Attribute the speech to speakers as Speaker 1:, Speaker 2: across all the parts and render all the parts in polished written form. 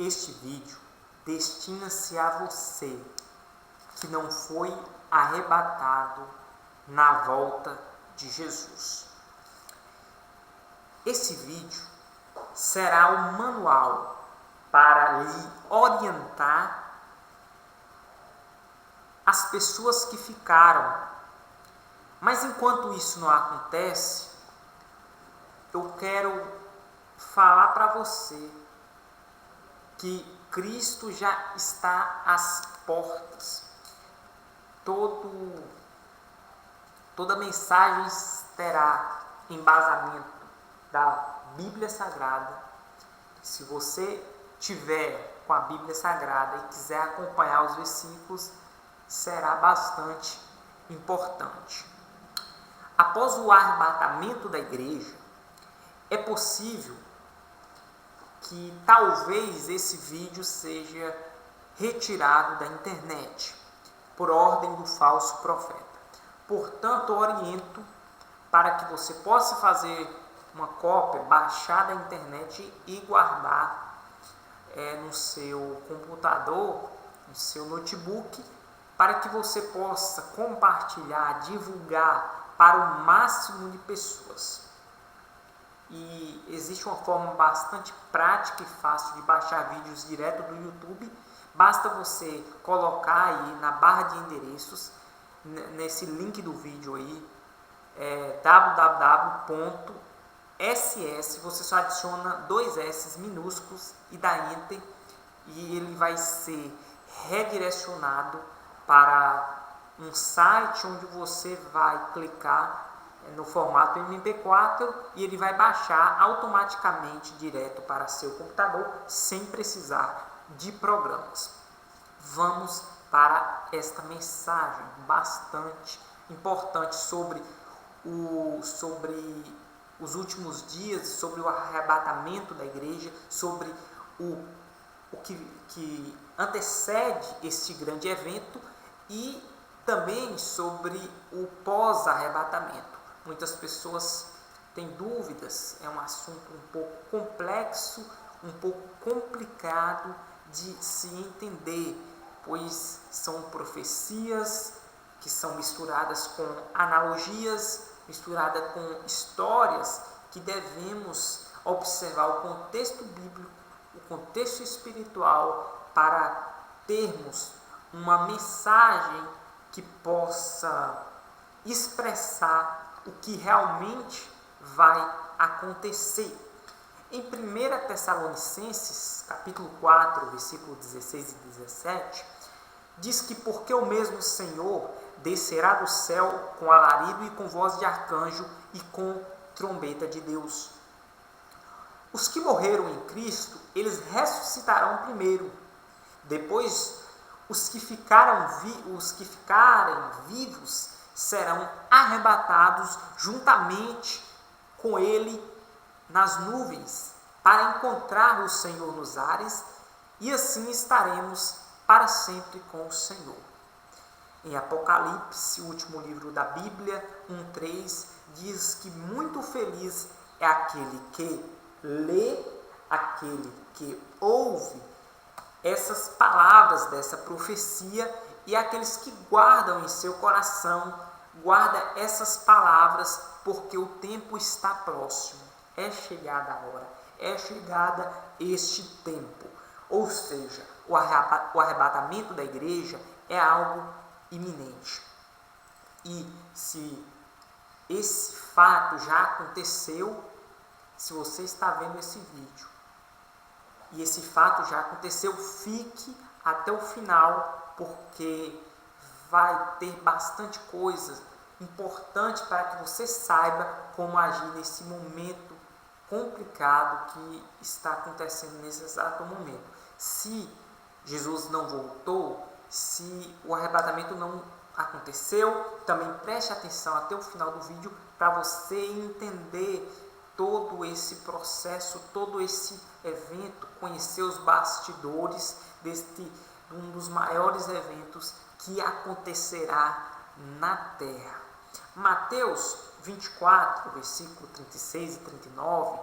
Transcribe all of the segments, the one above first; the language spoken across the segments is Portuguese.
Speaker 1: Este vídeo destina-se a você que não foi arrebatado na volta de Jesus. Esse vídeo será um manual para lhe orientar as pessoas que ficaram. Mas enquanto isso não acontece, eu quero falar para você que Cristo já está às portas. Toda mensagem terá embasamento da Bíblia Sagrada. Se você tiver com a Bíblia Sagrada e quiser acompanhar os versículos, será bastante importante. Após o arrebatamento da igreja, é possível que talvez esse vídeo seja retirado da internet por ordem do falso profeta. Portanto, oriento para que você possa fazer uma cópia, baixar da internet e guardar no seu computador, no seu notebook, para que você possa compartilhar, divulgar para o máximo de pessoas. E existe uma forma bastante prática e fácil de baixar vídeos direto do YouTube. Basta você colocar aí na barra de endereços, nesse link do vídeo aí, www.ss, você só adiciona 2 S minúsculos e dá Enter, e ele vai ser redirecionado para um site onde você vai clicar no formato MP4 e ele vai baixar automaticamente direto para seu computador sem precisar de programas. Vamos para esta mensagem bastante importante sobre os últimos dias, sobre o arrebatamento da igreja, sobre o que antecede este grande evento e também sobre o pós-arrebatamento. Muitas pessoas têm dúvidas, é um assunto um pouco complexo, um pouco complicado de se entender, pois são profecias que são misturadas com analogias, misturadas com histórias, que devemos observar o contexto bíblico, o contexto espiritual, para termos uma mensagem que possa expressar o que realmente vai acontecer. Em 1 Tessalonicenses, capítulo 4, versículo 16 e 17, diz que porque o mesmo Senhor descerá do céu com alarido e com voz de arcanjo e com trombeta de Deus. Os que morreram em Cristo, eles ressuscitarão primeiro. Depois, os que ficarem vivos serão arrebatados juntamente com Ele nas nuvens, para encontrar o Senhor nos ares, e assim estaremos para sempre com o Senhor. Em Apocalipse, o último livro da Bíblia, 1:3, diz que muito feliz é aquele que lê, aquele que ouve essas palavras dessa profecia, e aqueles que guardam em seu coração, guarda essas palavras, porque o tempo está próximo. É chegada a hora, é chegada este tempo. Ou seja, o arrebatamento da igreja é algo iminente. E se esse fato já aconteceu, se você está vendo esse vídeo, e esse fato já aconteceu, fique até o final, porque vai ter bastante coisa importante para que você saiba como agir nesse momento complicado que está acontecendo nesse exato momento. Se Jesus não voltou, se o arrebatamento não aconteceu, também preste atenção até o final do vídeo para você entender todo esse processo, todo esse evento, conhecer os bastidores deste um dos maiores eventos que acontecerá na Terra. Mateus 24, versículo 36 e 39,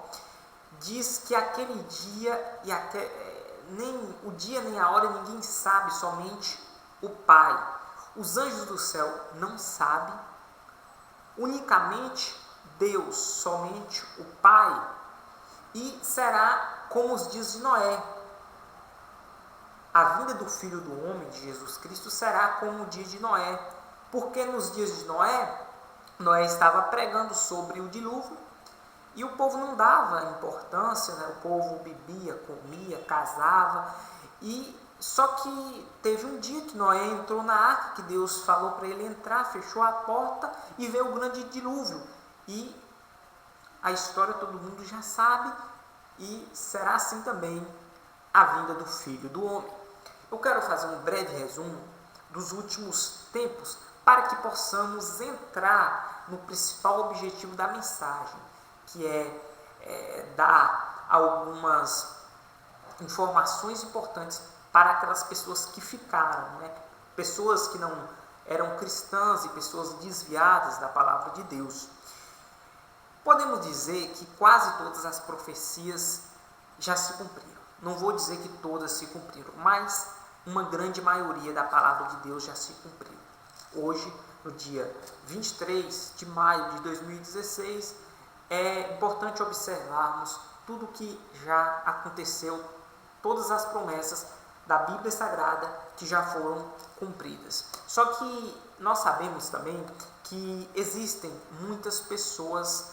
Speaker 1: diz que aquele dia, nem o dia nem a hora ninguém sabe, somente o Pai. Os anjos do céu não sabem, unicamente Deus, somente o Pai. E será como os dias de Noé. A vinda do Filho do Homem, de Jesus Cristo, será como o dia de Noé. Porque nos dias de Noé, Noé estava pregando sobre o dilúvio e o povo não dava importância, né? O povo bebia, comia, casava. Só que teve um dia que Noé entrou na arca, que Deus falou para ele entrar, fechou a porta e veio o grande dilúvio. E a história todo mundo já sabe, e será assim também a vinda do Filho do Homem. Eu quero fazer um breve resumo dos últimos tempos para que possamos entrar no principal objetivo da mensagem, que é dar algumas informações importantes para aquelas pessoas que ficaram, né? Pessoas que não eram cristãs e pessoas desviadas da palavra de Deus. Podemos dizer que quase todas as profecias já se cumpriram. Não vou dizer que todas se cumpriram, mas uma grande maioria da palavra de Deus já se cumpriu. Hoje, no dia 23 de maio de 2016, é importante observarmos tudo o que já aconteceu, todas as promessas da Bíblia Sagrada que já foram cumpridas. Só que nós sabemos também que existem muitas pessoas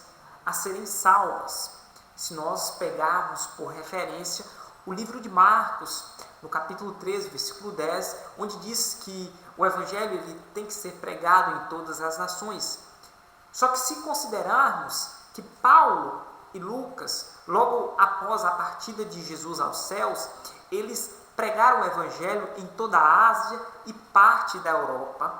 Speaker 1: a serem salvas. Se nós pegarmos por referência o livro de Marcos, no capítulo 13, versículo 10, onde diz que o Evangelho ele tem que ser pregado em todas as nações. Só que se considerarmos que Paulo e Lucas, logo após a partida de Jesus aos céus, eles pregaram o Evangelho em toda a Ásia e parte da Europa.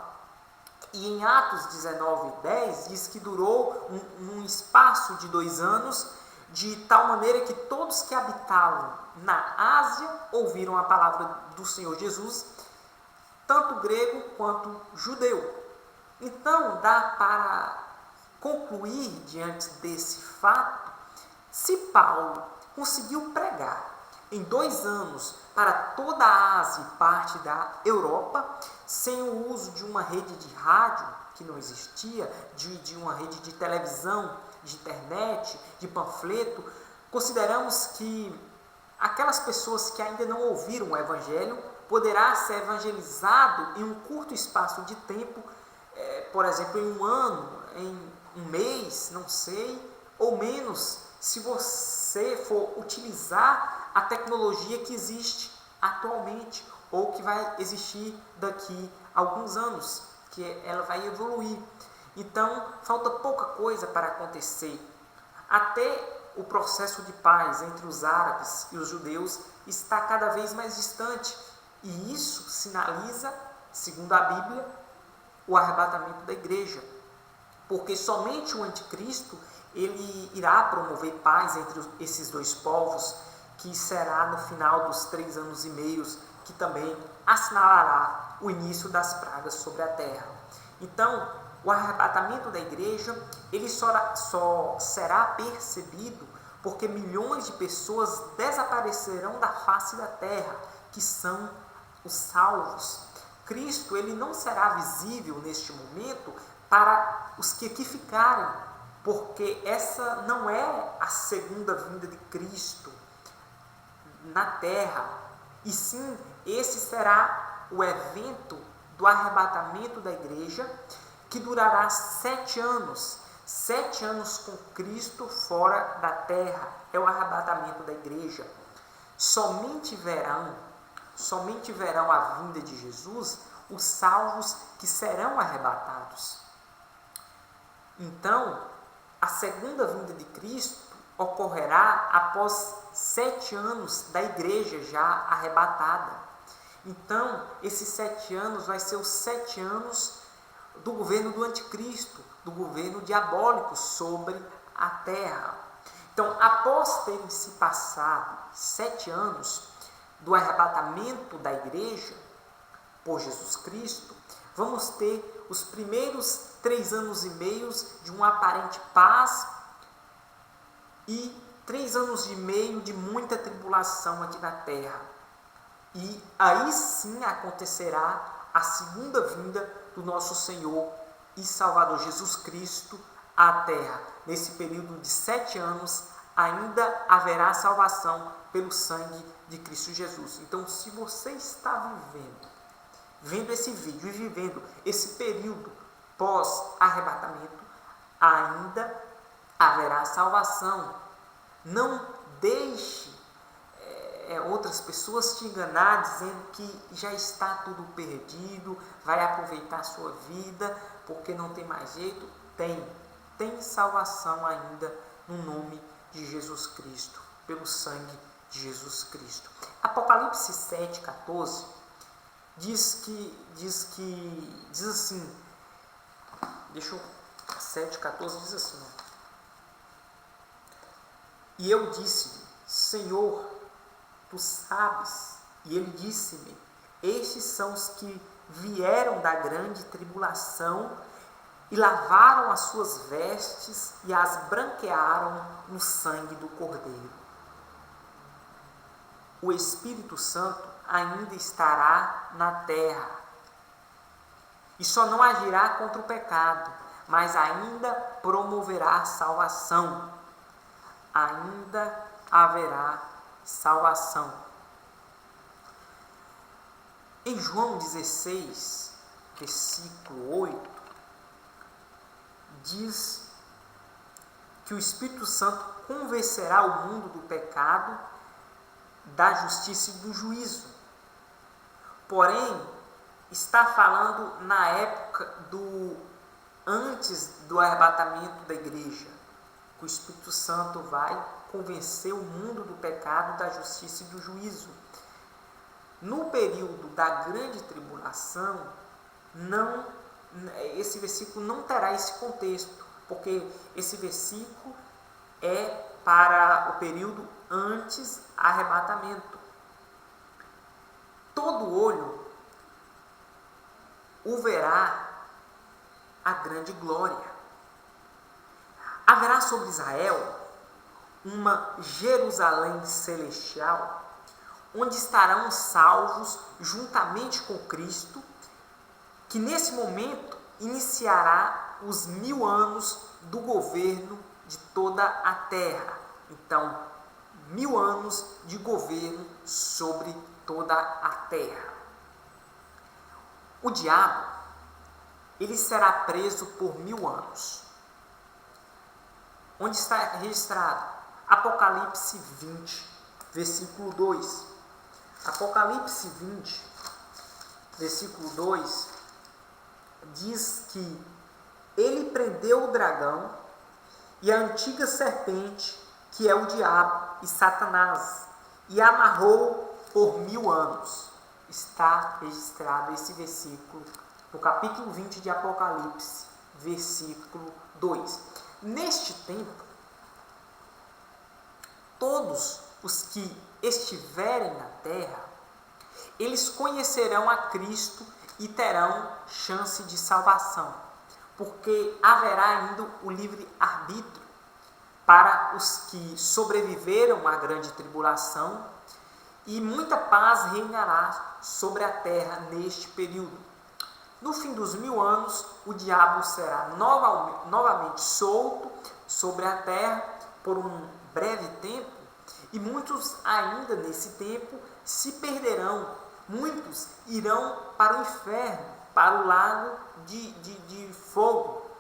Speaker 1: E em Atos 19:10 diz que durou um espaço de 2 anos, de tal maneira que todos que habitavam na Ásia ouviram a palavra do Senhor Jesus, tanto grego quanto judeu. Então dá para concluir diante desse fato, se Paulo conseguiu pregar em 2 anos para toda a Ásia e parte da Europa, sem o uso de uma rede de rádio, que não existia, de uma rede de televisão, de internet, de panfleto, consideramos que aquelas pessoas que ainda não ouviram o Evangelho poderá ser evangelizado em um curto espaço de tempo, por exemplo, em 1 ano, em 1 mês, não sei, ou menos, se você for utilizar a tecnologia que existe atualmente ou que vai existir daqui a alguns anos, que ela vai evoluir. Então, falta pouca coisa para acontecer. Até o processo de paz entre os árabes e os judeus está cada vez mais distante. E isso sinaliza, segundo a Bíblia, o arrebatamento da igreja. Porque somente o anticristo ele irá promover paz entre esses 2 povos, que será no final dos 3 anos e meios, que também assinalará o início das pragas sobre a terra. Então, o arrebatamento da igreja ele só será percebido porque milhões de pessoas desaparecerão da face da terra, que são os salvos. Cristo ele não será visível neste momento para os que aqui ficarem, porque essa não é a segunda vinda de Cristo na terra, e sim, esse será o evento do arrebatamento da igreja, que durará 7 anos. 7 anos com Cristo fora da terra, é o arrebatamento da igreja. Somente verão a vinda de Jesus os salvos que serão arrebatados. Então, a segunda vinda de Cristo ocorrerá após 7 anos da igreja já arrebatada. Então, esses 7 anos vai ser os 7 anos do governo do anticristo, do governo diabólico sobre a terra. Então, após terem se passado 7 anos do arrebatamento da igreja por Jesus Cristo, vamos ter os primeiros 3 anos e meios de uma aparente paz e 3 anos e meio de muita tribulação aqui na terra. E aí sim acontecerá a segunda vinda do nosso Senhor e Salvador Jesus Cristo à Terra. Nesse período de 7 anos, ainda haverá salvação pelo sangue de Cristo Jesus. Então, se você está vendo esse vídeo e vivendo esse período pós-arrebatamento, ainda haverá salvação. Não deixe outras pessoas te enganar dizendo que já está tudo perdido, vai aproveitar a sua vida porque não tem mais jeito. Tem salvação ainda no nome de Jesus Cristo, pelo sangue de Jesus Cristo. Apocalipse 7,14 diz assim, 7,14 diz assim: e eu disse-lhe, Senhor, tu sabes. E ele disse-me, estes são os que vieram da grande tribulação e lavaram as suas vestes e as branquearam no sangue do Cordeiro. O Espírito Santo ainda estará na terra e só não agirá contra o pecado, mas ainda promoverá salvação. Ainda haverá salvação. Em João 16, versículo 8, diz que o Espírito Santo convencerá o mundo do pecado, da justiça e do juízo. Porém, está falando na época antes do arrebatamento da igreja, que o Espírito Santo vai convencer o mundo do pecado, da justiça e do juízo. No período da grande tribulação, esse versículo não terá esse contexto, porque esse versículo é para o período antes arrebatamento. Todo olho o verá a grande glória. Haverá sobre Israel uma Jerusalém celestial, onde estarão salvos juntamente com Cristo, que nesse momento iniciará os 1000 anos do governo de toda a terra. Então, 1000 anos de governo sobre toda a terra. O diabo, ele será preso por 1000 anos. Onde está registrado? Apocalipse 20, versículo 2. Apocalipse 20, versículo 2, diz que ele prendeu o dragão e a antiga serpente, que é o diabo e Satanás, e amarrou por 1000 anos. Está registrado esse versículo no capítulo 20 de Apocalipse, versículo 2. Neste tempo, todos os que estiverem na terra, eles conhecerão a Cristo e terão chance de salvação, porque haverá ainda o livre-arbítrio para os que sobreviveram à grande tribulação, e muita paz reinará sobre a terra neste período. No fim dos 1000 anos, o diabo será novamente solto sobre a terra por um breve tempo, e muitos ainda nesse tempo se perderão. Muitos irão para o inferno, para o lago de fogo,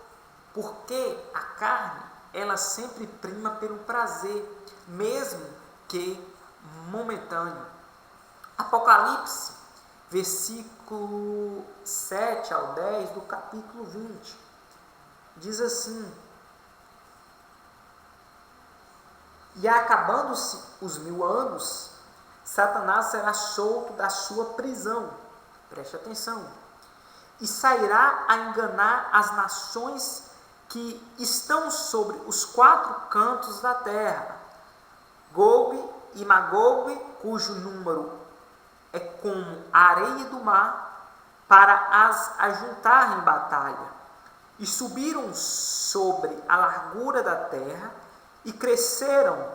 Speaker 1: porque a carne, ela sempre prima pelo prazer, mesmo que momentâneo. Apocalipse, versículo 7 ao 10 do capítulo 20, diz assim: e acabando-se os 1000 anos, Satanás será solto da sua prisão, preste atenção, e sairá a enganar as nações que estão sobre os 4 cantos da terra, Gogue e Magogue, cujo número é como a areia do mar, para as ajuntar em batalha. E subiram sobre a largura da terra, e cresceram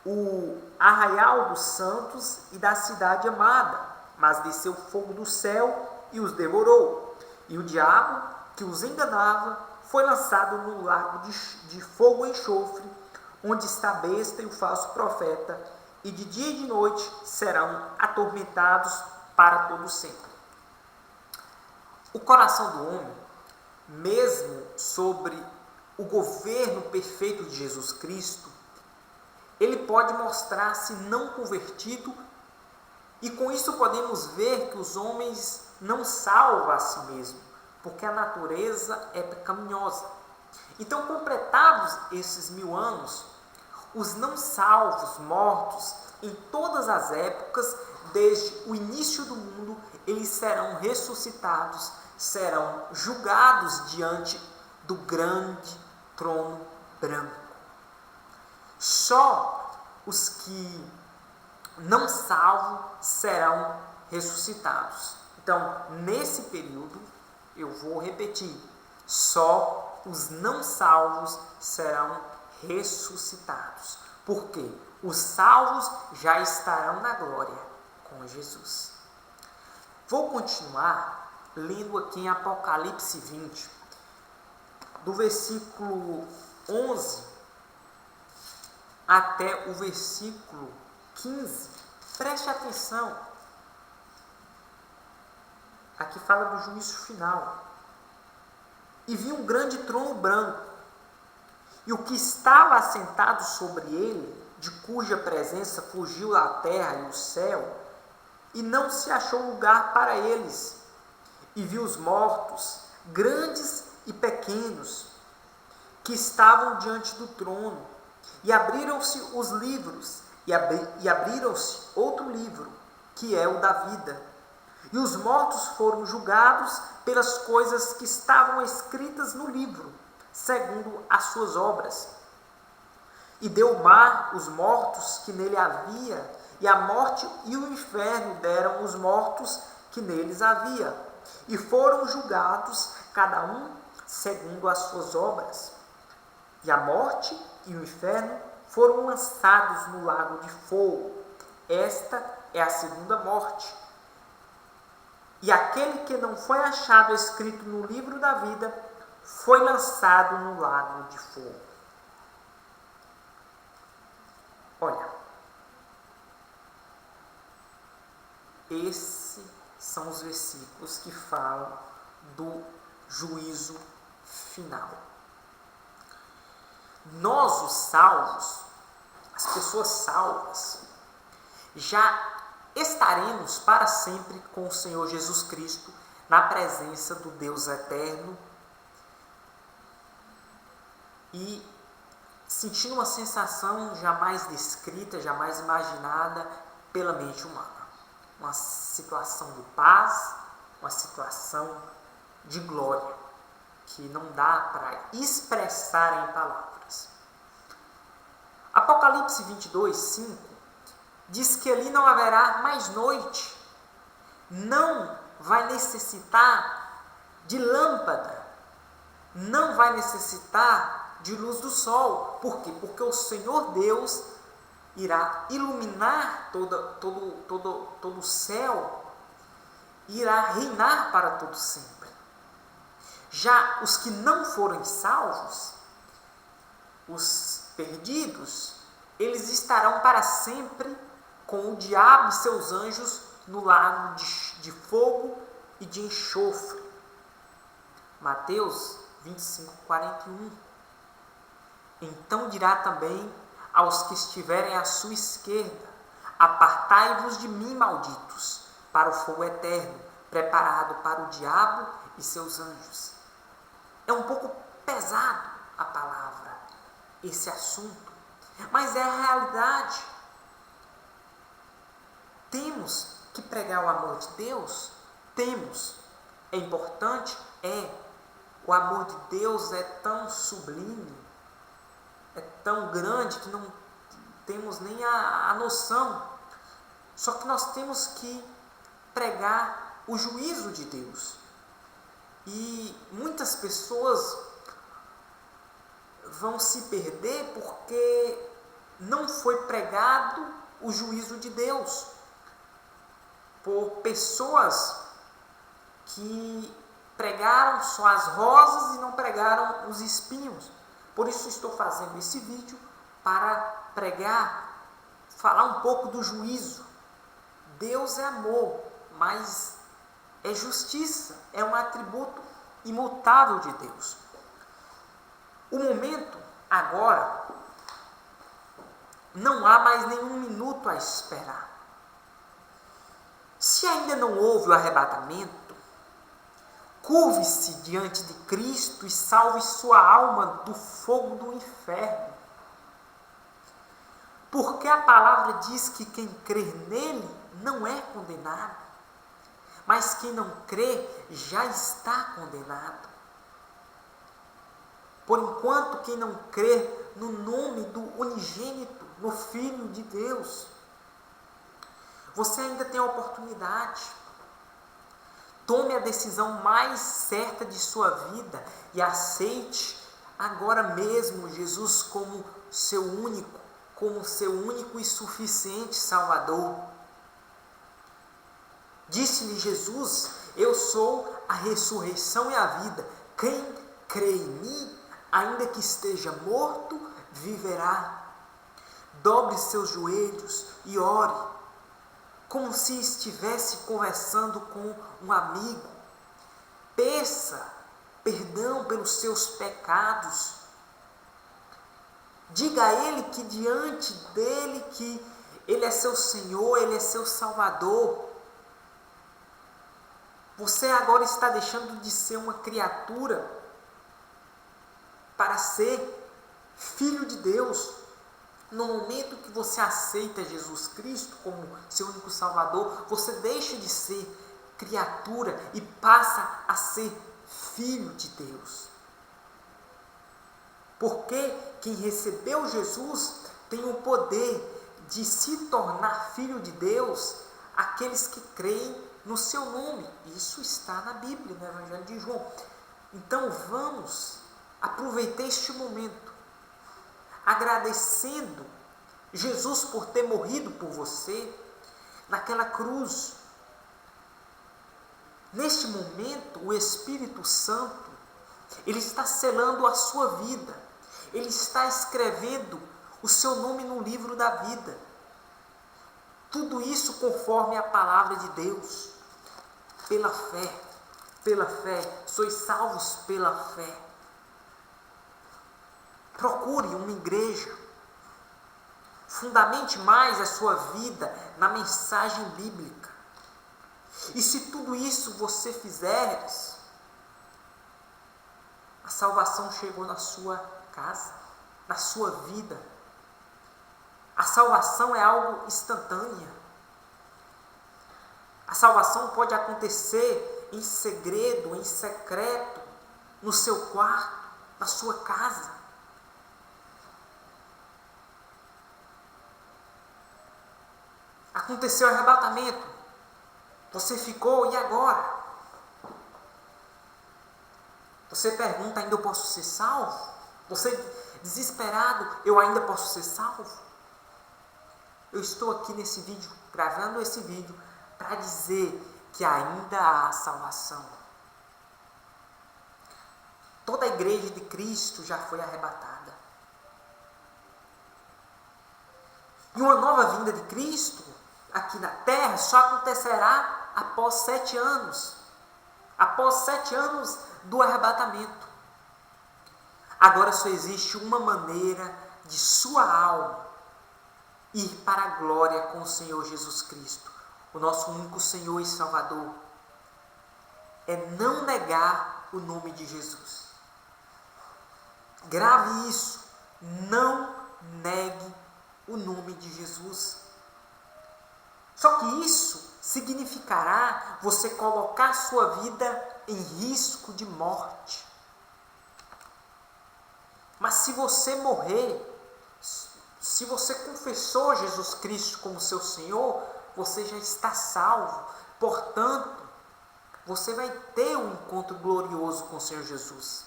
Speaker 1: o arraial dos santos e da cidade amada, mas desceu fogo do céu e os devorou. E o diabo, que os enganava, foi lançado no lago de fogo e enxofre, onde está a besta e o falso profeta, e de dia e de noite serão atormentados para todo sempre. O coração do homem, mesmo sobre o governo perfeito de Jesus Cristo, ele pode mostrar-se não convertido, e com isso podemos ver que os homens não salvam a si mesmos, porque a natureza é pecaminosa. Então, completados esses 1000 anos, os não salvos, mortos, em todas as épocas, desde o início do mundo, eles serão ressuscitados, serão julgados diante do grande trono branco. Só os que não salvos serão ressuscitados. Então, nesse período, eu vou repetir, só os não salvos serão ressuscitados. Por quê? Os salvos já estarão na glória com Jesus. Vou continuar lendo aqui em Apocalipse 20, do versículo 11 até o versículo 15. Preste atenção. Aqui fala do juízo final. E vi um grande trono branco, e o que estava assentado sobre ele, de cuja presença fugiu a terra e o céu, e não se achou lugar para eles. E vi os mortos, grandes e pequenos, que estavam diante do trono, e abriram-se os livros, e abriram-se outro livro, que é o da vida. E os mortos foram julgados pelas coisas que estavam escritas no livro, segundo as suas obras. E deu o mar os mortos que nele havia, e a morte e o inferno deram os mortos que neles havia, e foram julgados cada um segundo as suas obras. E a morte e o inferno foram lançados no lago de fogo. Esta é a segunda morte. E aquele que não foi achado escrito no livro da vida foi lançado no lago de fogo. Olha, esses são os versículos que falam do juízo final. Nós, os salvos, as pessoas salvas, já estaremos para sempre com o Senhor Jesus Cristo, na presença do Deus eterno, e sentindo uma sensação jamais descrita, jamais imaginada pela mente humana. Uma situação de paz, uma situação de glória, que não dá para expressar em palavras. Apocalipse 22, 5 diz que ali não haverá mais noite, não vai necessitar de lâmpada, não vai necessitar de luz do sol. Por quê? Porque o Senhor Deus irá iluminar todo o céu, irá reinar para todo sempre. Já os que não forem salvos, os perdidos, eles estarão para sempre com o diabo e seus anjos no lago de fogo e de enxofre. Mateus 25, 41. Então dirá também aos que estiverem à sua esquerda: apartai-vos de mim, malditos, para o fogo eterno, preparado para o diabo e seus anjos. É um pouco pesado a palavra, esse assunto, mas é a realidade. Temos que pregar o amor de Deus? Temos. É importante? É. O amor de Deus é tão sublime, é tão grande que não temos nem a noção. Só que nós temos que pregar o juízo de Deus. E muitas pessoas vão se perder porque não foi pregado o juízo de Deus por pessoas que pregaram só as rosas e não pregaram os espinhos. Por isso estou fazendo esse vídeo para pregar, falar um pouco do juízo. Deus é amor, mas é justiça, é um atributo imutável de Deus. O momento agora, não há mais nenhum minuto a esperar. Se ainda não houve o arrebatamento, curve-se diante de Cristo e salve sua alma do fogo do inferno. Porque a palavra diz que quem crer nele não é condenado, mas quem não crê já está condenado. Por enquanto, quem não crê no nome do unigênito, no Filho de Deus, você ainda tem a oportunidade. Tome a decisão mais certa de sua vida e aceite agora mesmo Jesus como seu único e suficiente Salvador. Disse-lhe Jesus: eu sou a ressurreição e a vida. Quem crê em mim, ainda que esteja morto, viverá. Dobre seus joelhos e ore, como se estivesse conversando com um amigo. Peça perdão pelos seus pecados. Diga a Ele que diante dele que Ele é seu Senhor, Ele é seu Salvador. Você agora está deixando de ser uma criatura para ser filho de Deus. No momento que você aceita Jesus Cristo como seu único Salvador, você deixa de ser criatura e passa a ser filho de Deus. Porque quem recebeu Jesus tem o poder de se tornar filho de Deus, aqueles que creem no seu nome. Isso está na Bíblia, no Evangelho de João. Então vamos aproveitar este momento, agradecendo Jesus por ter morrido por você naquela cruz. Neste momento, o Espírito Santo, ele está selando a sua vida, ele está escrevendo o seu nome no livro da vida. Tudo isso conforme a palavra de Deus, pela fé, sois salvos pela fé. Procure uma igreja, fundamente mais a sua vida na mensagem bíblica. E se tudo isso você fizeres, a salvação chegou na sua casa, na sua vida. A salvação é algo instantâneo. A salvação pode acontecer em segredo, em secreto, no seu quarto, na sua casa. Aconteceu o arrebatamento. Você ficou, e agora? Você pergunta: ainda eu posso ser salvo? Você desesperado: eu ainda posso ser salvo? Eu estou aqui nesse vídeo, gravando esse vídeo, para dizer que ainda há salvação. Toda a igreja de Cristo já foi arrebatada. E uma nova vinda de Cristo aqui na terra só acontecerá após 7 anos. Após 7 anos do arrebatamento. Agora só existe uma maneira de sua alma ir para a glória com o Senhor Jesus Cristo, o nosso único Senhor e Salvador. É não negar o nome de Jesus. Grave isso. Não negue o nome de Jesus. Só que isso significará você colocar sua vida em risco de morte. Mas se você morrer, se você confessou Jesus Cristo como seu Senhor, você já está salvo. Portanto, você vai ter um encontro glorioso com o Senhor Jesus.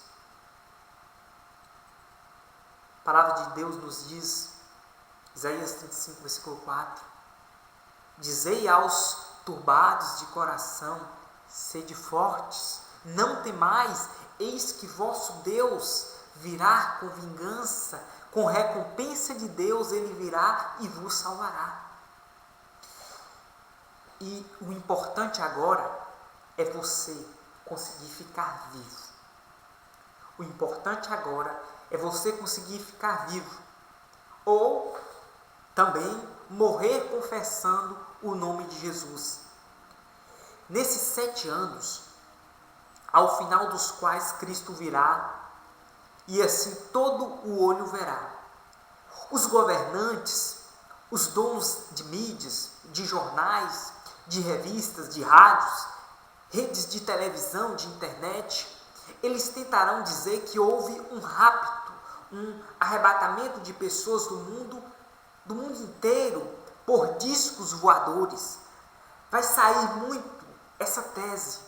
Speaker 1: A palavra de Deus nos diz Isaías 35, versículo 4. Dizei aos turbados de coração, sede fortes, não temais, eis que vosso Deus virá com vingança, com recompensa de Deus ele virá e vos salvará. E o importante agora é você conseguir ficar vivo. O importante agora é você conseguir ficar vivo. Ou também morrer confessando o nome de Jesus. Nesses 7 anos, ao final dos quais Cristo virá, e assim todo o olho verá. Os governantes, os donos de mídias, de jornais, de revistas, de rádios, redes de televisão, de internet, eles tentarão dizer que houve um rapto, um arrebatamento de pessoas do mundo inteiro, por discos voadores. Vai sair muito essa tese.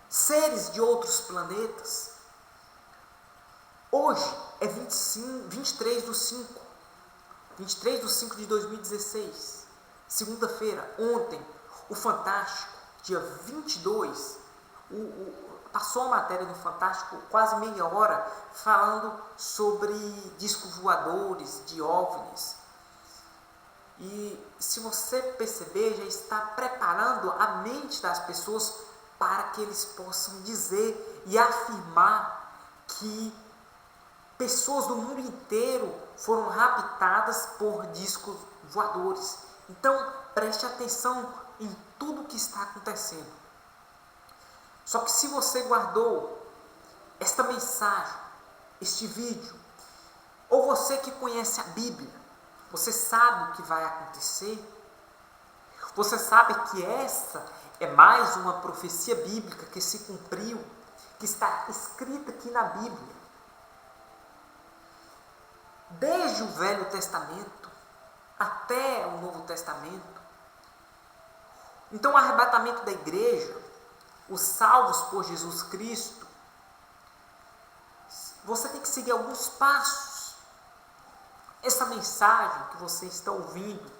Speaker 1: Seres de outros planetas. Hoje é 23/5. 23/5 de 2016. Segunda-feira, ontem, o Fantástico, dia 22, passou a matéria do Fantástico, quase meia hora, falando sobre discos voadores, de OVNIs. E se você perceber, já está preparando a mente das pessoas para que eles possam dizer e afirmar que pessoas do mundo inteiro foram raptadas por discos voadores. Então, preste atenção em tudo o que está acontecendo. Só que se você guardou esta mensagem, este vídeo, ou você que conhece a Bíblia, você sabe o que vai acontecer? Você sabe que essa é mais uma profecia bíblica que se cumpriu, que está escrita aqui na Bíblia. Desde o Velho Testamento até o Novo Testamento. Então, o arrebatamento da igreja, os salvos por Jesus Cristo, você tem que seguir alguns passos. Essa mensagem que você está ouvindo,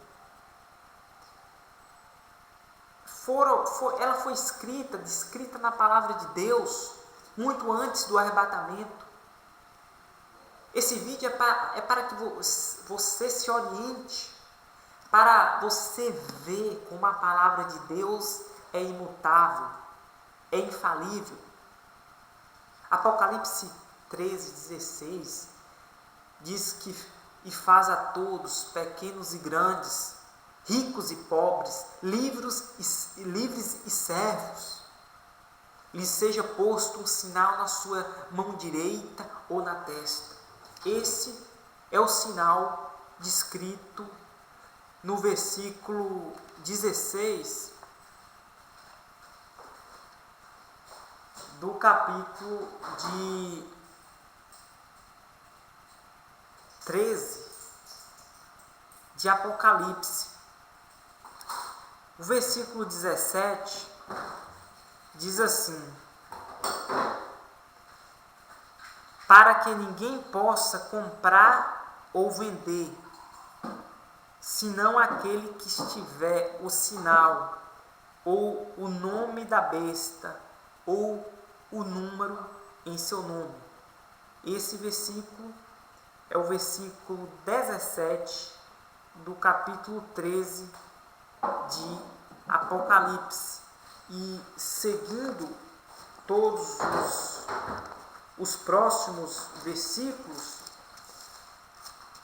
Speaker 1: ela foi descrita na palavra de Deus, muito antes do arrebatamento. Esse vídeo é para que você se oriente, para você ver como a palavra de Deus é imutável, é infalível. Apocalipse 13:16 diz que e faz a todos, pequenos e grandes, ricos e pobres, livres e servos, lhes seja posto um sinal na sua mão direita ou na testa. Esse é o sinal descrito no versículo 16 do capítulo de 13 de Apocalipse. O versículo 17 diz assim: para que ninguém possa comprar ou vender, senão aquele que estiver o sinal, ou o nome da besta, ou o número em seu nome. Esse versículo é o versículo 17 do capítulo 13 de Apocalipse. E seguindo todos os próximos versículos,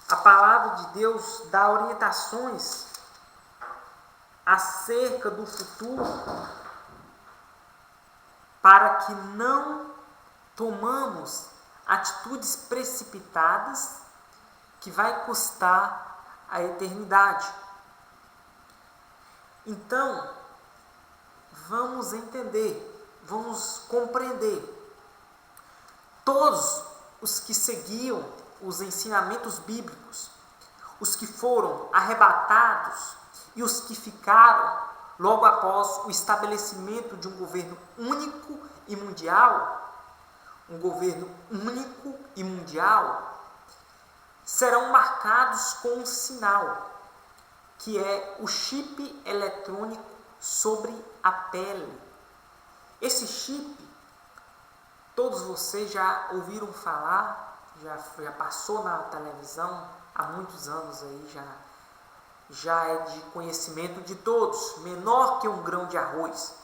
Speaker 1: a palavra de Deus dá orientações acerca do futuro para que não tomamos atitudes precipitadas que vai custar a eternidade. Então, vamos entender, vamos compreender. Todos os que seguiam os ensinamentos bíblicos, os que foram arrebatados e os que ficaram logo após o estabelecimento de um governo único e mundial, serão marcados com um sinal, que é o chip eletrônico sobre a pele. Esse chip, todos vocês já ouviram falar, já passou na televisão há muitos anos aí, já é de conhecimento de todos, menor que um grão de arroz,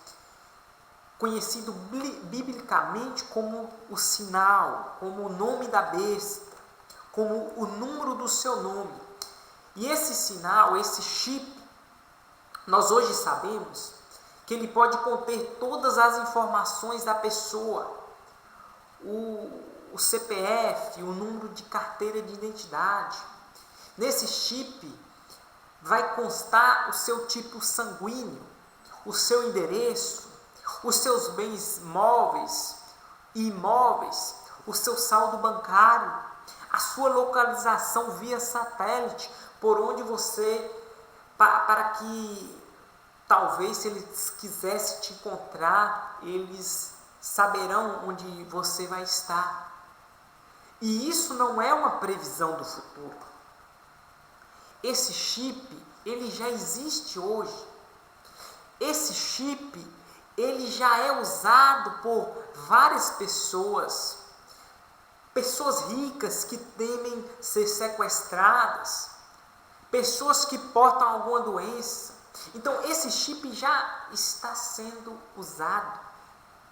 Speaker 1: conhecido biblicamente como o sinal, como o nome da besta, como o número do seu nome. E esse sinal, esse chip, nós hoje sabemos que ele pode conter todas as informações da pessoa, o CPF, o número de carteira de identidade. Nesse chip vai constar o seu tipo sanguíneo, o seu endereço, os seus bens móveis e imóveis, o seu saldo bancário, a sua localização via satélite, por onde você, para que talvez se eles quisessem te encontrar, eles saberão onde você vai estar. E isso não é uma previsão do futuro. Esse chip, ele já existe hoje. Esse chip, ele já é usado por várias pessoas ricas que temem ser sequestradas, pessoas que portam alguma doença. Então, esse chip já está sendo usado.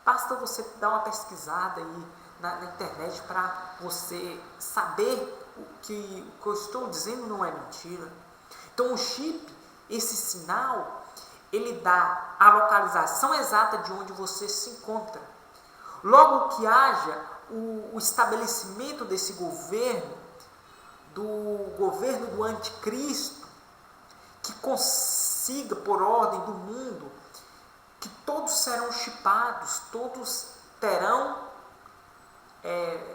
Speaker 1: Basta você dar uma pesquisada aí na internet para você saber que o que eu estou dizendo não é mentira. Então, o chip, esse sinal, ele dá a localização exata de onde você se encontra. Logo que haja o estabelecimento desse governo do anticristo, que consiga, por ordem do mundo, que todos serão chipados, todos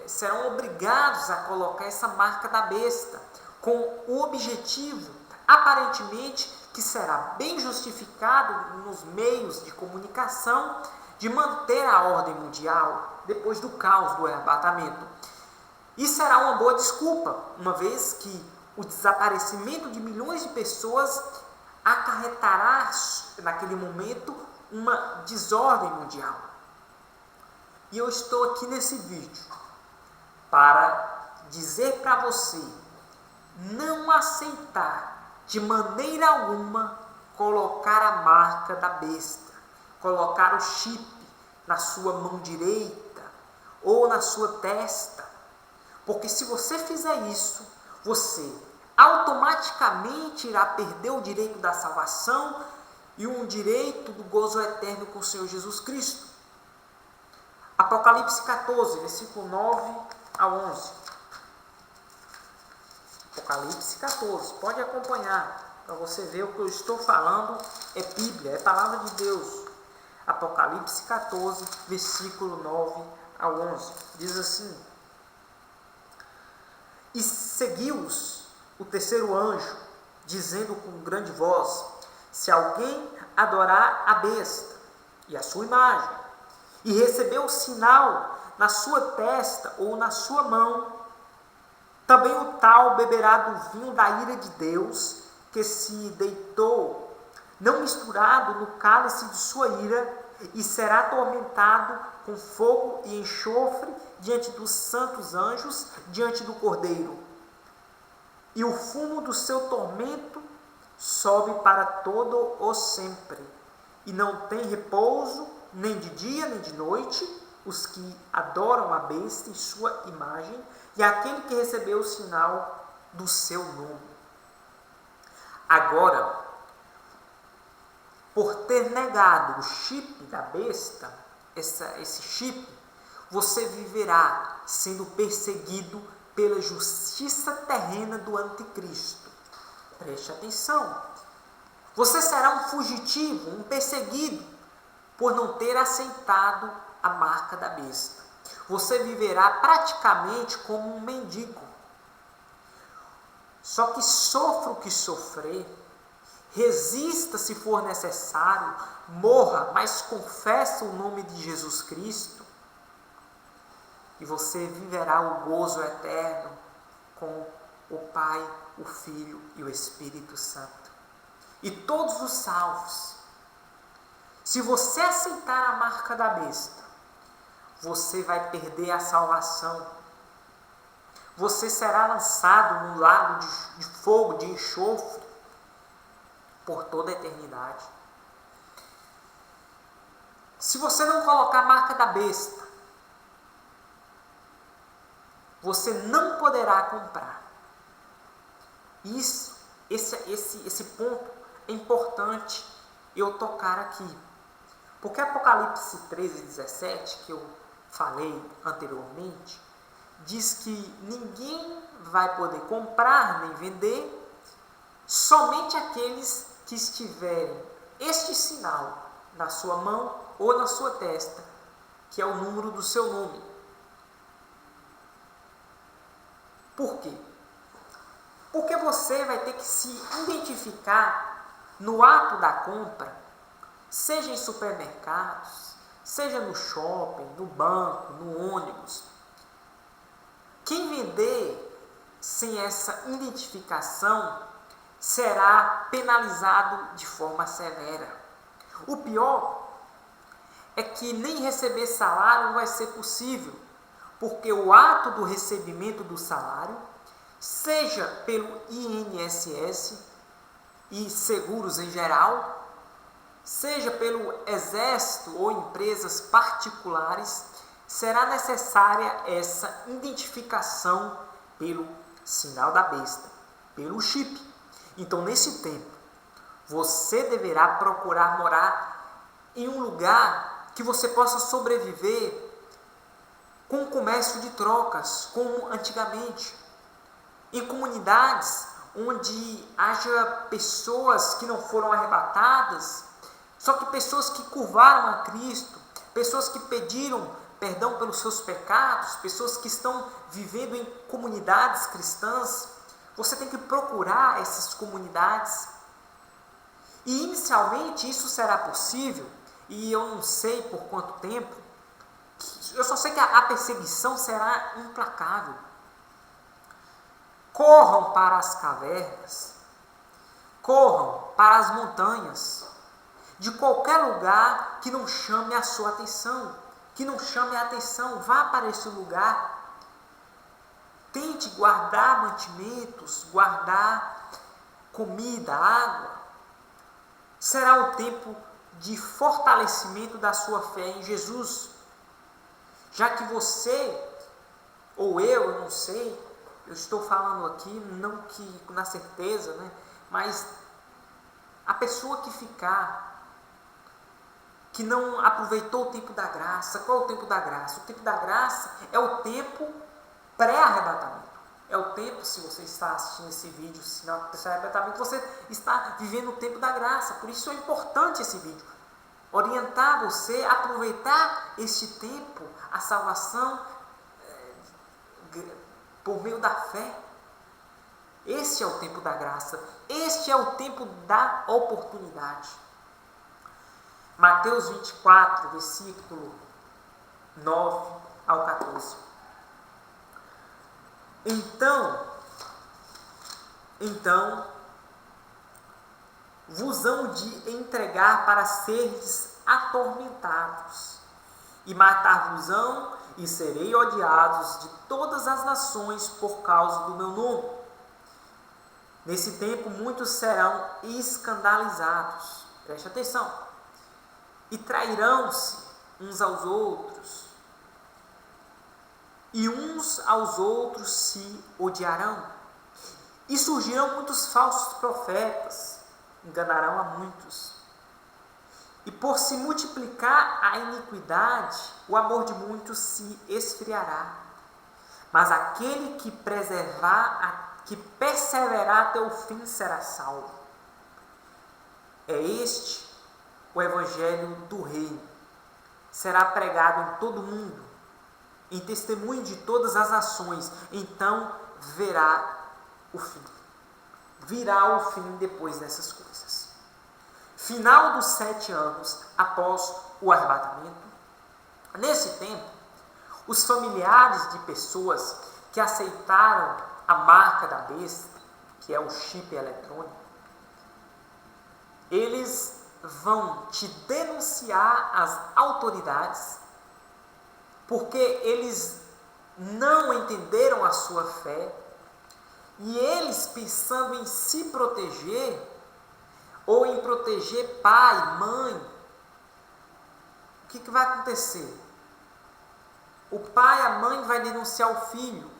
Speaker 1: serão obrigados a colocar essa marca da besta, com o objetivo, aparentemente, que será bem justificado nos meios de comunicação, de manter a ordem mundial depois do caos do arrebatamento. E será uma boa desculpa, uma vez que o desaparecimento de milhões de pessoas acarretará, naquele momento, uma desordem mundial. E eu estou aqui nesse vídeo para dizer para você não aceitar de maneira alguma colocar a marca da besta, colocar o chip na sua mão direita ou na sua testa, porque se você fizer isso, você automaticamente irá perder o direito da salvação e um direito do gozo eterno com o Senhor Jesus Cristo. Apocalipse 14, versículo 9 a 11. Apocalipse 14, pode acompanhar, para você ver o que eu estou falando, é Bíblia, é palavra de Deus. Apocalipse 14, versículo 9 a 11, diz assim: E seguiu-os o terceiro anjo, dizendo com grande voz: Se alguém adorar a besta e a sua imagem, e receber o sinal na sua testa ou na sua mão, também o tal beberá do vinho da ira de Deus, que se deitou, não misturado no cálice de sua ira, e será atormentado com fogo e enxofre diante dos santos anjos, diante do Cordeiro. E o fumo do seu tormento sobe para todo o sempre, e não tem repouso, nem de dia nem de noite, os que adoram a besta e sua imagem, e aquele que recebeu o sinal do seu nome. Agora, por ter negado o chip da besta, esse chip, você viverá sendo perseguido pela justiça terrena do anticristo. Preste atenção. Você será um fugitivo, um perseguido, por não ter aceitado a marca da besta. Você viverá praticamente como um mendigo. Só que sofra o que sofrer, resista se for necessário, morra, mas confesse o nome de Jesus Cristo, e você viverá o gozo eterno com o Pai, o Filho e o Espírito Santo. E todos os salvos. Se você aceitar a marca da besta, você vai perder a salvação. Você será lançado num lago de fogo, de enxofre, por toda a eternidade. Se você não colocar a marca da besta, você não poderá comprar. Esse ponto é importante eu tocar aqui. Porque Apocalipse 13:17, que eu falei anteriormente, diz que ninguém vai poder comprar nem vender, somente aqueles que estiverem este sinal na sua mão ou na sua testa, que é o número do seu nome. Por quê? Porque você vai ter que se identificar no ato da compra, seja em supermercados, seja no shopping, no banco, no ônibus. Quem vender sem essa identificação será penalizado de forma severa. O pior é que nem receber salário vai ser possível, porque o ato do recebimento do salário, seja pelo INSS e seguros em geral, seja pelo exército ou empresas particulares, será necessária essa identificação pelo sinal da besta, pelo chip. Então, nesse tempo, você deverá procurar morar em um lugar que você possa sobreviver com o comércio de trocas, como antigamente. Em comunidades onde haja pessoas que não foram arrebatadas, só que pessoas que curvaram a Cristo, pessoas que pediram perdão pelos seus pecados, pessoas que estão vivendo em comunidades cristãs. Você tem que procurar essas comunidades. E inicialmente isso será possível, e eu não sei por quanto tempo, eu só sei que a perseguição será implacável. Corram para as cavernas, corram para as montanhas, de qualquer lugar que não chame a sua atenção, vá para esse lugar. Tente guardar mantimentos, guardar comida, água. Será o tempo de fortalecimento da sua fé em Jesus. Já que você, ou eu não sei, eu estou falando aqui, não que na certeza, mas a pessoa que não aproveitou o tempo da graça. Qual é o tempo da graça? O tempo da graça é o tempo pré-arrebatamento. É o tempo, se você está assistindo esse vídeo, sinal de arrebatamento, você está vivendo o tempo da graça. Por isso é importante esse vídeo. Orientar você a aproveitar este tempo, a salvação por meio da fé. Este é o tempo da graça. Este é o tempo da oportunidade. Mateus 24, versículo 9 ao 14. Então vos hão de entregar para serdes atormentados, e matar-vos-ão, e serei odiados de todas as nações por causa do meu nome. Nesse tempo muitos serão escandalizados, preste atenção, e trairão-se uns aos outros, e uns aos outros se odiarão. E surgirão muitos falsos profetas, enganarão a muitos. E por se multiplicar a iniquidade, o amor de muitos se esfriará. Mas aquele que perseverar até o fim será salvo. É este o evangelho do reino. Será pregado em todo o mundo, em testemunho de todas as nações. Então virá o fim depois dessas coisas. Final dos 7 anos após o arrebatamento. Nesse tempo, os familiares de pessoas que aceitaram a marca da besta, que é o chip eletrônico, eles vão te denunciar às autoridades, porque eles não entenderam a sua fé, e eles, pensando em se proteger, ou em proteger pai, mãe, o que vai acontecer? O pai, a mãe vai denunciar o filho.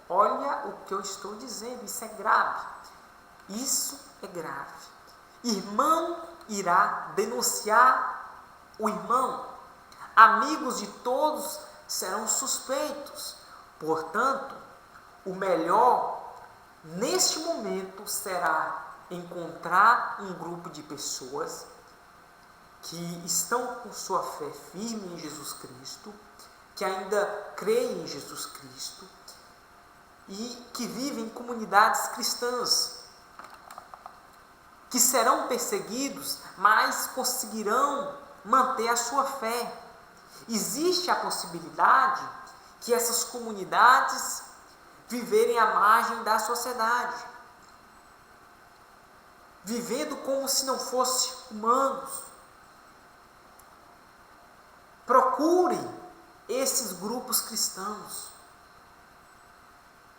Speaker 1: Olha o que eu estou dizendo, isso é grave. Isso é grave. Irmão irá denunciar o irmão. Amigos de todos serão suspeitos. Portanto, o melhor neste momento será encontrar um grupo de pessoas que estão com sua fé firme em Jesus Cristo, que ainda creem em Jesus Cristo e que vivem em comunidades cristãs, que serão perseguidos, mas conseguirão manter a sua fé. Existe a possibilidade que essas comunidades viverem à margem da sociedade, vivendo como se não fossem humanos. Procure esses grupos cristãos,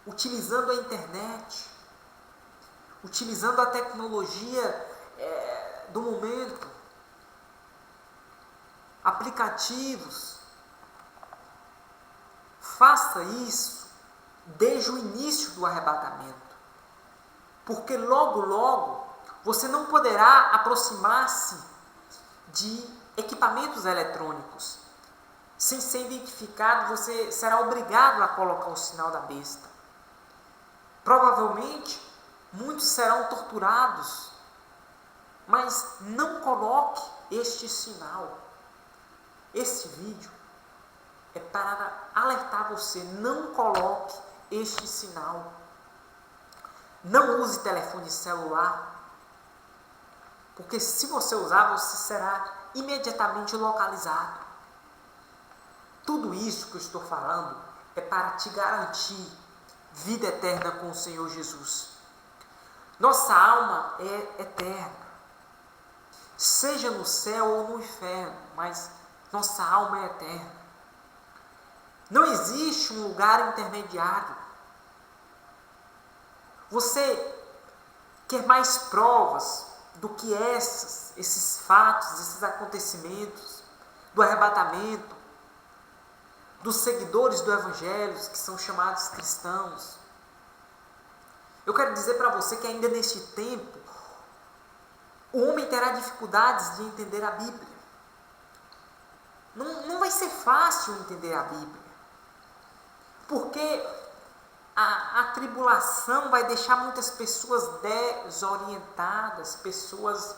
Speaker 1: utilizando a internet, utilizando a tecnologia do momento, aplicativos. Faça isso desde o início do arrebatamento, porque logo, logo, você não poderá aproximar-se de equipamentos eletrônicos. Sem ser identificado, você será obrigado a colocar o sinal da besta. Provavelmente, muitos serão torturados, mas não coloque este sinal. Este vídeo é para alertar você, não coloque este sinal. Não use telefone celular, porque se você usar, você será imediatamente localizado. Tudo isso que eu estou falando é para te garantir vida eterna com o Senhor Jesus. Nossa alma é eterna, seja no céu ou no inferno, mas nossa alma é eterna. Não existe um lugar intermediário. Você quer mais provas do que esses fatos, esses acontecimentos, do arrebatamento, dos seguidores do Evangelho, que são chamados cristãos? Eu quero dizer para você que ainda neste tempo, o homem terá dificuldades de entender a Bíblia. Não vai ser fácil entender a Bíblia, porque a tribulação vai deixar muitas pessoas desorientadas, pessoas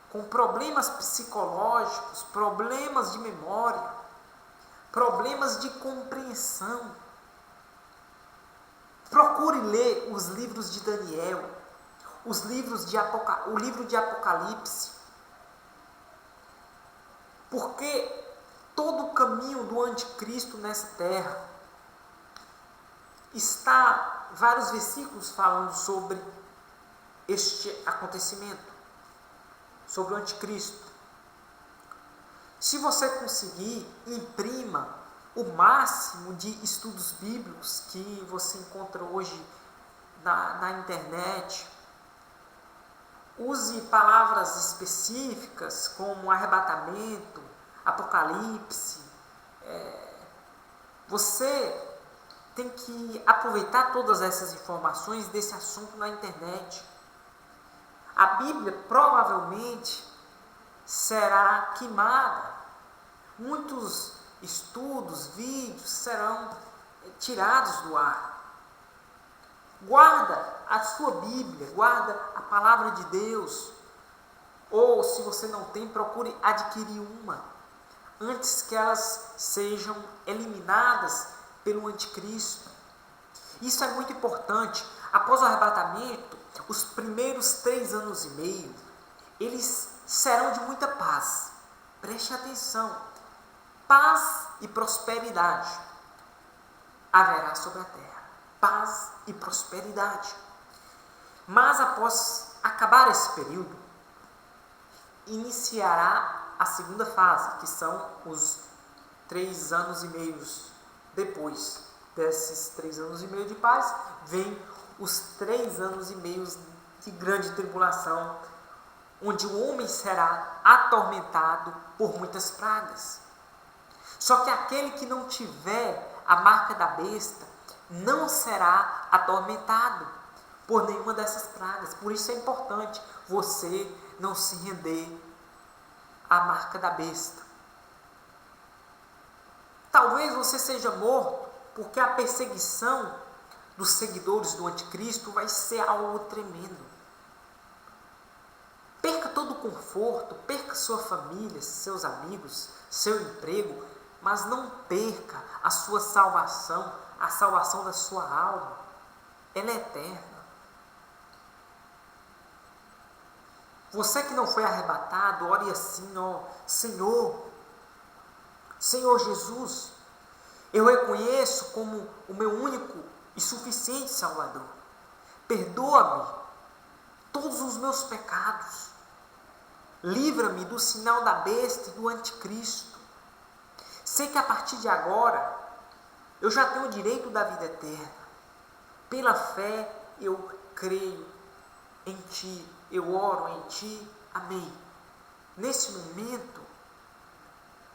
Speaker 1: com problemas psicológicos, problemas de memória, problemas de compreensão. Procure ler os livros de Daniel, o livro de Apocalipse, porque todo o caminho do anticristo nessa terra está vários versículos falando sobre este acontecimento, sobre o anticristo. Se você conseguir, imprima o máximo de estudos bíblicos que você encontra hoje na internet. Use palavras específicas como arrebatamento, apocalipse. Você tem que aproveitar todas essas informações desse assunto na internet. A Bíblia provavelmente será queimada. Muitos estudos, vídeos serão tirados do ar. Guarda a sua Bíblia, guarda a palavra de Deus. Ou, se você não tem, procure adquirir uma, antes que elas sejam eliminadas pelo anticristo. Isso é muito importante. Após o arrebatamento, os primeiros 3 anos e meio, eles serão de muita paz. Preste atenção. Paz e prosperidade haverá sobre a terra. paz e prosperidade. Mas após acabar esse período, iniciará a segunda fase, que são os 3 anos e meio. Depois desses 3 anos e meio de paz, vem os 3 anos e meio de grande tribulação, onde o homem será atormentado por muitas pragas. Só que aquele que não tiver a marca da besta não será atormentado por nenhuma dessas pragas. Por isso é importante você não se render à marca da besta. Talvez você seja morto porque a perseguição dos seguidores do anticristo vai ser algo tremendo. Perca todo o conforto, perca sua família, seus amigos, seu emprego, mas não perca a sua salvação, a salvação da sua alma. Ela é eterna. Você que não foi arrebatado, ore assim, Senhor Jesus, eu reconheço como o meu único e suficiente Salvador. Perdoa-me todos os meus pecados. Livra-me do sinal da besta e do anticristo. Sei que a partir de agora eu já tenho o direito da vida eterna. Pela fé eu creio em Ti, eu oro em Ti. Amém. Nesse momento,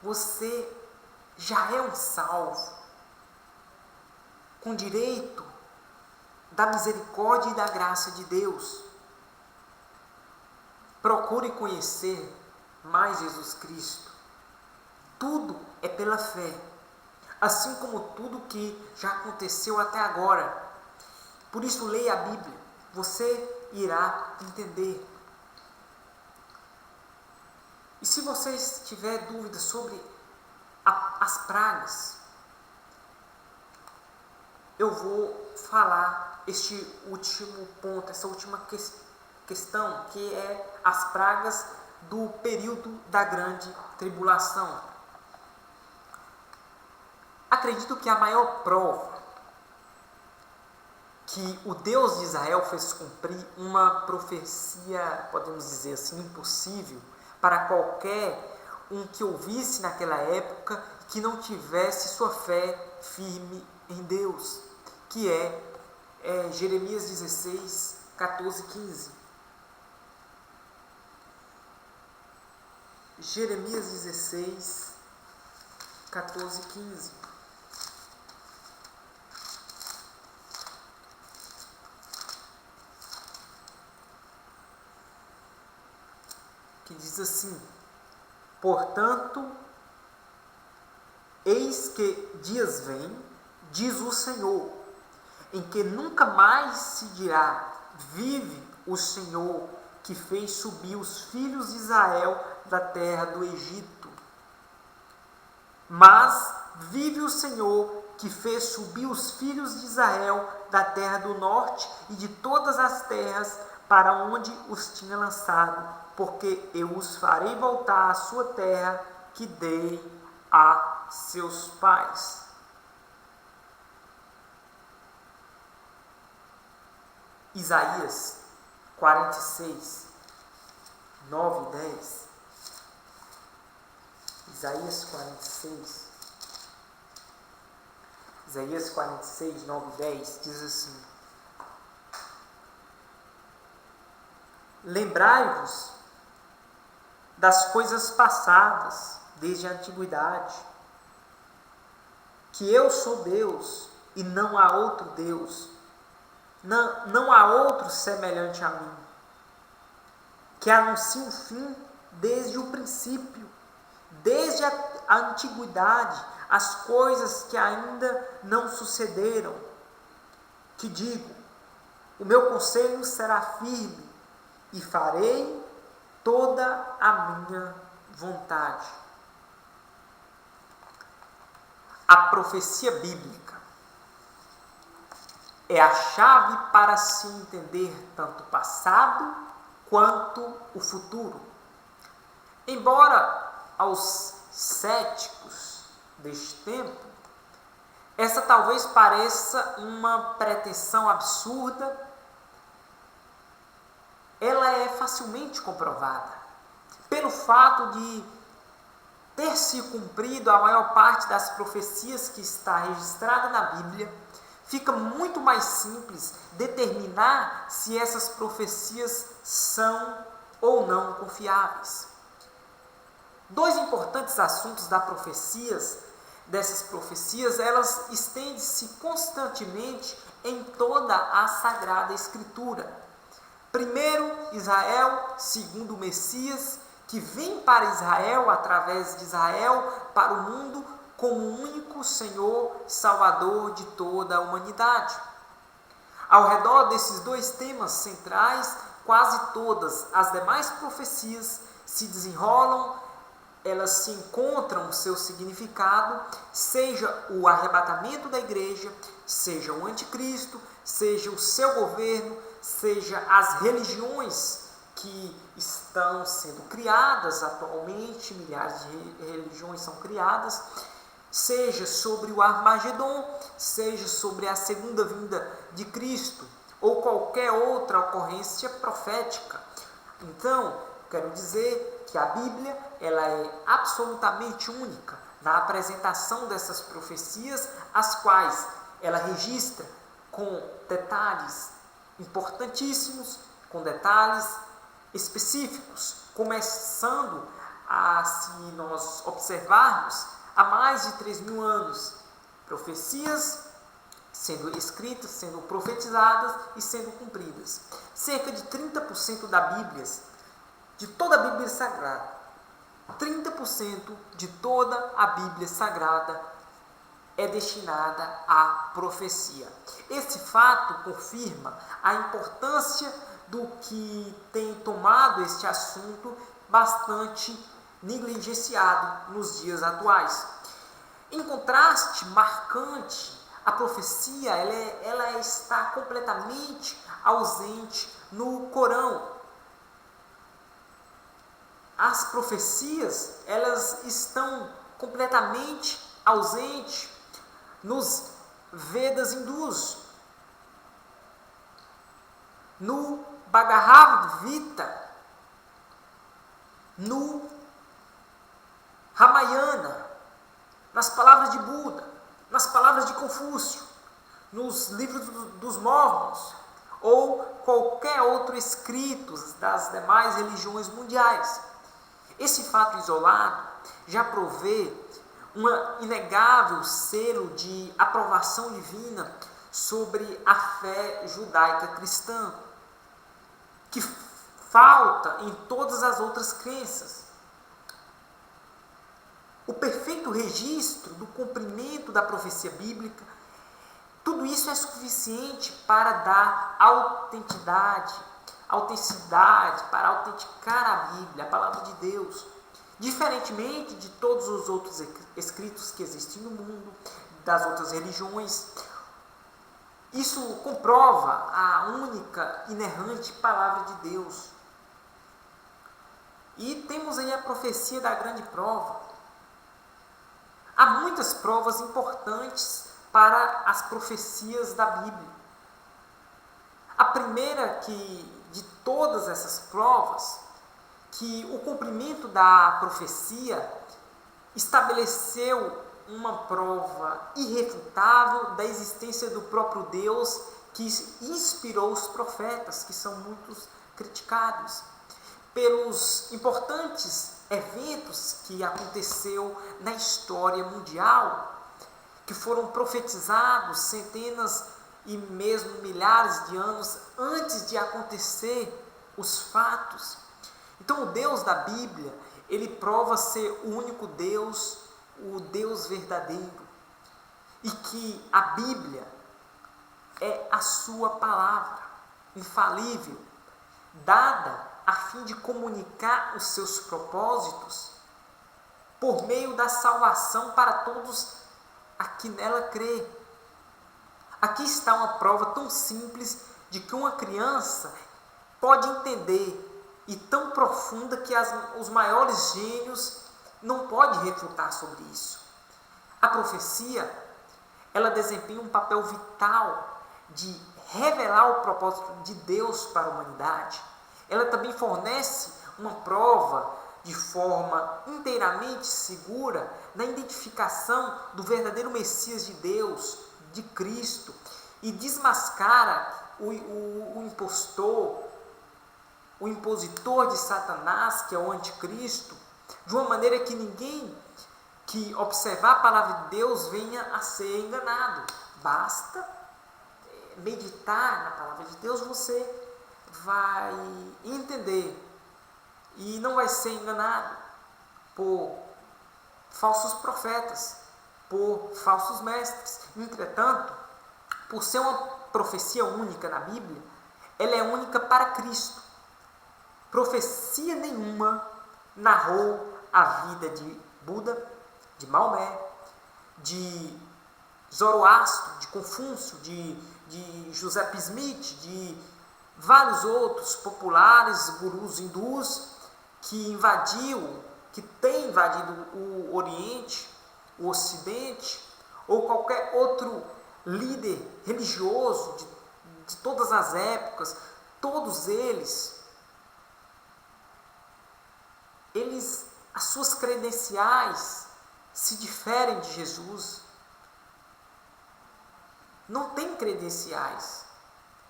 Speaker 1: você já é um salvo, com direito da misericórdia e da graça de Deus. Procure conhecer mais Jesus Cristo. Tudo é pela fé, assim como tudo que já aconteceu até agora. Por isso, leia a Bíblia, você irá entender. E se vocês tiverem dúvidas sobre as pragas, eu vou falar este último ponto, essa última questão, que é as pragas do período da grande tribulação. Acredito que a maior prova que o Deus de Israel fez cumprir uma profecia, podemos dizer assim, impossível para qualquer um que ouvisse naquela época que não tivesse sua fé firme em Deus, que é Jeremias 16, 14 e 15. Jeremias 16, 14 e 15. Que diz assim: portanto, eis que dias vêm, diz o Senhor, em que nunca mais se dirá, vive o Senhor que fez subir os filhos de Israel da terra do Egito. Mas vive o Senhor que fez subir os filhos de Israel da terra do norte e de todas as terras para onde os tinha lançado, porque eu os farei voltar à sua terra que dei a seus pais. Isaías 46, 9 e 10. Isaías 46, 9 e 10 diz assim: lembrai-vos das coisas passadas desde a antiguidade, que eu sou Deus e não há outro Deus, não há outro semelhante a mim, que anuncie o fim desde o princípio, desde a antiguidade, as coisas que ainda não sucederam, que digo, o meu conselho será firme e farei toda a minha vontade. A profecia bíblica é a chave para se entender tanto o passado quanto o futuro. Embora aos céticos deste tempo, Essa talvez pareça uma pretensão absurda, ela é facilmente comprovada pelo fato de ter se cumprido a maior parte das profecias que está registrada na Bíblia. Fica muito mais simples determinar se essas profecias são ou não confiáveis. Dois importantes assuntos dessas profecias, elas estendem-se constantemente em toda a Sagrada Escritura. Primeiro, Israel, segundo o Messias, que vem para Israel, através de Israel, para o mundo, como o único Senhor Salvador de toda a humanidade. Ao redor desses dois temas centrais, quase todas as demais profecias se desenrolam, elas se encontram o seu significado, seja o arrebatamento da igreja, seja o anticristo, seja o seu governo, seja as religiões que estão sendo criadas atualmente, milhares de religiões são criadas, seja sobre o Armagedon, seja sobre a segunda vinda de Cristo, ou qualquer outra ocorrência profética. Então, quero dizer que a Bíblia ela é absolutamente única na apresentação dessas profecias, as quais ela registra com detalhes importantíssimos, com detalhes específicos, começando a, se nós observarmos, há mais de 3.000 anos, profecias sendo escritas, sendo profetizadas e sendo cumpridas. Cerca de 30% da Bíblia, de toda a Bíblia Sagrada, 30% de toda a Bíblia Sagrada é destinada à profecia. Esse fato confirma a importância do que tem tomado este assunto bastante negligenciado nos dias atuais. Em contraste marcante, a profecia ela está completamente ausente no Corão. As profecias elas estão completamente ausentes nos Vedas hindus, no Bhagavad Gita, no Ramayana, nas palavras de Buda, nas palavras de Confúcio, nos livros dos Mormons ou qualquer outro escrito das demais religiões mundiais. Esse fato isolado já provê uma inegável selo de aprovação divina sobre a fé judaica cristã, que falta em todas as outras crenças. O perfeito registro do cumprimento da profecia bíblica, tudo isso é suficiente para dar autenticidade, para autenticar a Bíblia, a palavra de Deus. Diferentemente de todos os outros escritos que existem no mundo, das outras religiões, isso comprova a única, inerrante palavra de Deus. E temos aí a profecia da grande prova. Há muitas provas importantes para as profecias da Bíblia. A primeira de todas essas provas, que o cumprimento da profecia estabeleceu uma prova irrefutável da existência do próprio Deus que inspirou os profetas, que são muito criticados, pelos importantes eventos que aconteceu na história mundial, que foram profetizados centenas e mesmo milhares de anos antes de acontecer os fatos. Então, o Deus da Bíblia, ele prova ser o único Deus, o Deus verdadeiro, e que a Bíblia é a sua palavra infalível, dada a fim de comunicar os seus propósitos por meio da salvação para todos a que nela crê. Aqui está uma prova tão simples de que uma criança pode entender e tão profunda que os maiores gênios não podem refutar sobre isso. A profecia, ela desempenha um papel vital de revelar o propósito de Deus para a humanidade. Ela também fornece uma prova de forma inteiramente segura na identificação do verdadeiro Messias de Deus, de Cristo, e desmascara o impostor, o impositor de Satanás, que é o anticristo, de uma maneira que ninguém que observar a palavra de Deus venha a ser enganado. Basta meditar na palavra de Deus, você vai entender e não vai ser enganado por falsos profetas, por falsos mestres. Entretanto, por ser uma profecia única na Bíblia, ela é única para Cristo. Profecia nenhuma narrou a vida de Buda, de Maomé, de Zoroastro, de Confúcio, de Joseph Smith, de vários outros populares gurus hindus que têm invadido o Oriente, o Ocidente, ou qualquer outro líder religioso de todas as épocas. Todos eles, as suas credenciais se diferem de Jesus. Não tem credenciais.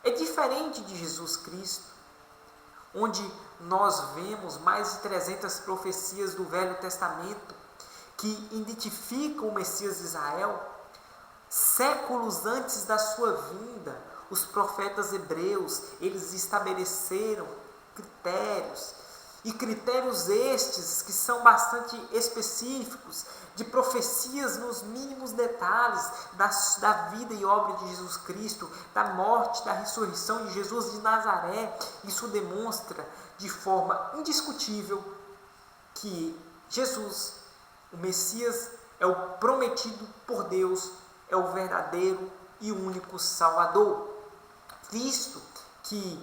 Speaker 1: É diferente de Jesus Cristo, onde nós vemos mais de 300 profecias do Velho Testamento que identificam o Messias de Israel. Séculos antes da sua vinda, os profetas hebreus, eles estabeleceram critérios, e critérios estes que são bastante específicos, de profecias nos mínimos detalhes da vida e obra de Jesus Cristo, da morte, da ressurreição de Jesus de Nazaré. Isso demonstra de forma indiscutível que Jesus, o Messias, é o prometido por Deus, é o verdadeiro e único Salvador, visto que